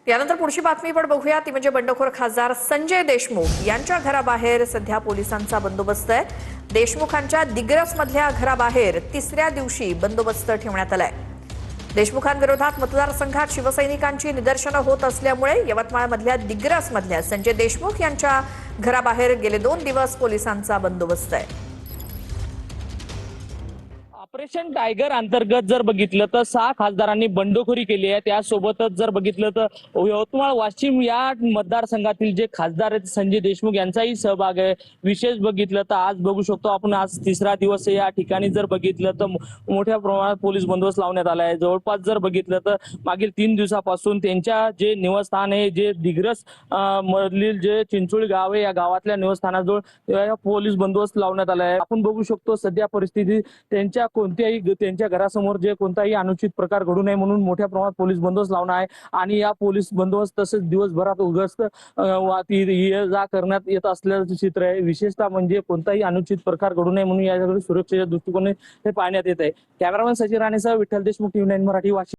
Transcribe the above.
यानंतर पुढची बातमी पण बघूया, ती म्हणजे बंडखोर खासदार संजय देशमुख यांच्या घराबाहेर सध्या पोलिसांचा बंदोबस्त आहे। देशमुखांच्या दिग्रस मधल्या घराबाहेर तिसऱ्या दिवशी बंदोबस्त ठेवण्यात आलाय। देशमुखांविरोधात मतदारसंघात शिवसैनिकांची निदर्शनं होत असल्यामुळे यवतमाळमधल्या दिग्रस मधल्या संजय देशमुख यांच्या घराबाहेर गेले 2 दिवस पोलिसांचा बंदोबस्त आहे। ऑपरेशन टायगर अंतर्गत जर बघितलं तर 6 खासदारांनी बंडखोरी केली आहे। त्यासोबतच जर बघितलं तर यवतमाळ वाशिम या मतदारसंघातील जे खासदार आहेत संजय देशमुख यांचाही सहभाग आहे। विशेष बघितलं तर आज बघू शकतो आपण, आज तिसरा दिवस आहे। या ठिकाणी जर बघितलं तर मोठ्या प्रमाणात पोलीस बंदोबस्त लावण्यात आला आहे। जवळपास जर बघितलं तर मागील 3 दिवसापासून त्यांच्या जे निवासस्थान आहे, जे दिग्रस मधील जे चिंचोळी गाव आहे, या गावातल्या निवासस्थानाजवळ पोलीस बंदोबस्त लावण्यात आला आहे। आपण बघू शकतो सध्या परिस्थिती त्यांच्या घरासमोर जे कोणताही अनुचित प्रकार घडू नये म्हणून मोठ्या प्रमाणात पोलीस बंदोबस्त लावणार आहे। आणि या पोलीस बंदोबस्त तसेच दिवसभरात गस्त ये जा करण्यात येत असल्याचं चित्र आहे। विशेषतः म्हणजे कोणताही अनुचित प्रकार घडू नये म्हणून याकडे सुरक्षेच्या दृष्टिकोनाने हे पाहण्यात येत आहे। कॅमेरामॅन सचिन राणेसह विठ्ठल देशमुख, टीव्ही 9 मराठी, वाशिम।